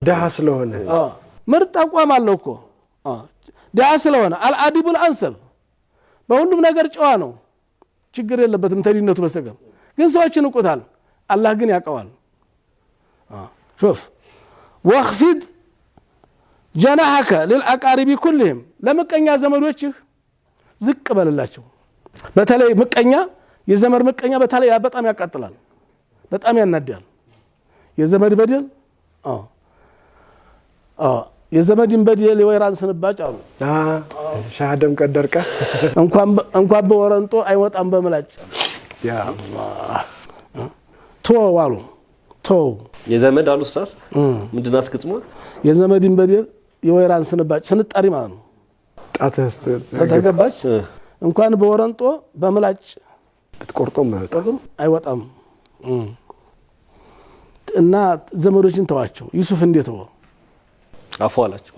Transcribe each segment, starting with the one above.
ደሃ ስለሆነ ምርጥ አቋም አለው እኮ ደሃ ስለሆነ አልአዲቡል አንሰብ በሁሉም ነገር ጨዋ ነው ችግር የለበትም ተዲነቱ በስተቀር ግን ሰዎችን እንቆታል አላህ ግን ያቀዋል شوف واخفض جناحك للأقارب كلهم ለምቀኛ ዘመዶችህ ዝቅ በልላቸው በተለይ ምቀኛ የዘመድ ምቀኛ በተለይ በጣም ያቃጥላል በጣም ያናዳል የዘመድ በደል የዘመድን በደል ወይራን ስንባጭ አሉ ሻሃደም ቀደርቀ እንኳን በወረንጦ አይወጣም በመላጭ ያ አላህ ተዋሉ ተው የዘመድ አሉ ኡስታዝ ምንድናት ግጥሙ የዘመድን በደል የወይራን ስንባጭ ስንጣሪ ማለት ነው ጣተስተ ተገባች እንኳን በወረንጦ በመላጭ ብትቆርጦም አይወጣም እና ዘመዶችን ተዋቸው ዩሱፍ እንዴት ነው አፉ አላቸው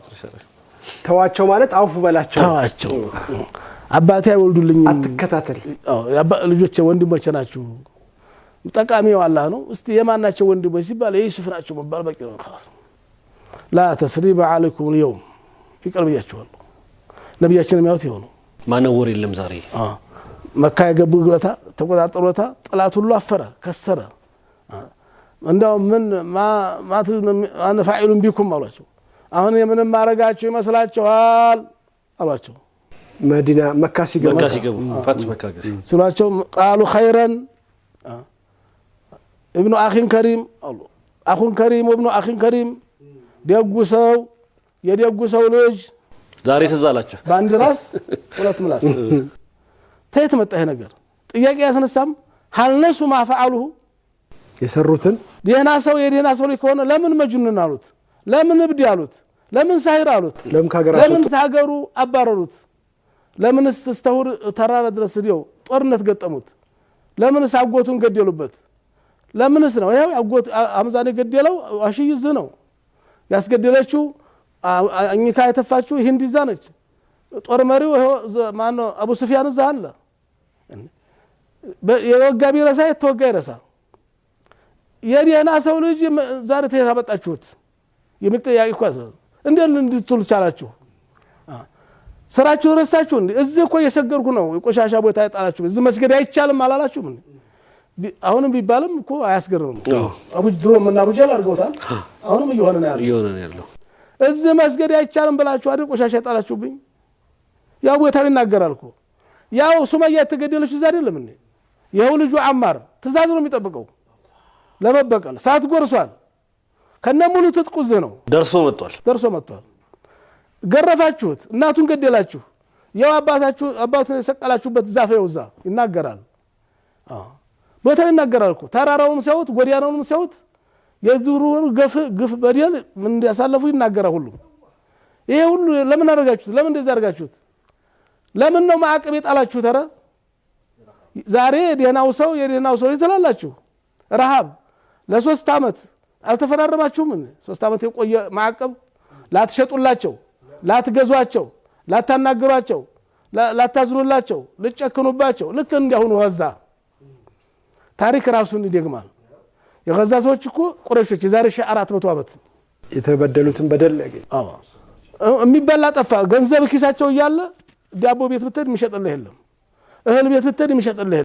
ተዋቸው ማለት አፉ በላቸው ተዋቸው አባቴ አይወልዱልኝ አትከታተል ልጆቼ ወንድሞቼ ናቸው ጠቃሚው አላህ ነው እስቲ የማናቸው ወንድሞች ሲባል ዩሱፍ ናቸው መባል በቂ ነው خلاص لا تسريب عليكم اليوم ይቀርብያቸዋል ነብያችን የሚያውት ይሆኑ ማነወር የለም ዛሬ መካ የገቡ ግለታ ተቆጣጣሮታ ጥላት ሁሉ አፈረ ከሰረ እንደው ምን ማን ፋኢሉን ቢኩም አሏቸው አሁን የምንም ማረጋቸው ይመስላችኋል አሏቸው መዲና መካ ሲገቡ ፋት መካ ገዝ ስሏቸው ቃሉ ኸይረን ابن اخ كريم الله اخ كريم وابن اخ كريم ደጉሰው የደጉሰው ልጅ ዛሬ ተዛላችሁ ባንድ ራስ ሁለት ምላስ ተይት መጣ ይሄ ነገር ጥያቄ ያስነሳም ሀልነሱ ማፈዓሉሁ የሰሩትን ደህና ሰው የደህና ሰው ሊሆነ ለምን መጅኑን አሉት ለምን እብድ ያሉት ለምን ሳይር አሉት ለምን ታገሩ አባረሩት ለምን ተስተውር ተራራ ድረስ ዲው ጦርነት ገጠሙት ለምን ሳጎቱን ገደሉበት ለምንስ ነው ይሄው አጎት አምዛኔ ገደለው አሽይዝ ነው ያስገደለችው አኝካ የተፋችው ሂንዲዛ ነች ጦር መሪው ማን ነው አቡ ሱፊያን ዘአለ የወጋቢ ረሳ የተወጋ ይረሳ የዲና ሰው ልጅ ዛሬ ተያበጣችሁት የሚጠያቂ ኳስ እንደል እንድትሉ ቻላችሁ ስራችሁ ረሳችሁ እንዴ እዚህ እኮ እየሰገርኩ ነው የቆሻሻ ቦታ ያጣላችሁ እዚህ መስገድ አይቻልም አላላችሁም እንዴ አሁንም ቢባልም እኮ አያስገርምም አቡ ድሮም እና አቡጀል አርገውታል አሁንም እየሆነ ነው ያለው እዚህ መስገድ አይቻልም ብላችሁ አይደል ቆሻሻ ያጣላችሁብኝ ያው ቦታው ይናገራል እኮ ያው ሱመያ የተገደለች እዛ አይደለም እንዴ ያው ልጁ አማር ትእዛዝ ነው የሚጠብቀው ለመበቀል ሳት ጎርሷል ከነሙሉ ትጥቁዝ ነው ደርሶ መጥቷል ገረፋችሁት እናቱን ገደላችሁ ያው አባቱን የሰቀላችሁበት ዛፍ ይውዛ ይናገራል ቦታው ይናገራል እኮ ተራራውም ሲያውት ጎዲያናውም ሲያውት የዙሩን ግፍ በደል ምን እንዲያሳለፉ ይናገራል ሁሉ ይሄ ሁሉ ለምን አደረጋችሁት ለምን እንደዛ አደረጋችሁት ለምን ነው ማዕቀብ የጣላችሁት ተራ ዛሬ የደናው ሰው ይተላላችሁ ረሃብ ለ3 አመት አልተፈራረማችሁም 3 አመት የቆየ ማዕቀብ ላትሸጡላቸው ላትገዟቸው ላታናገሯቸው ላታዝኑላቸው ልጨክኑባቸው ልክ እንዲያሁን ወዛ ታሪክ ራሱን ይደግማል የገዛ ሰዎች እኮ ቁረሾች ዛሬ 400 አመት የተበደሉትን በደል የሚበላ ጠፋ ገንዘብ ኪሳቸው እያለ ዳቦ ቤት ብትሄድ የሚሸጥልህ የለም እህል ቤት ብትሄድ የሚሸጥልህ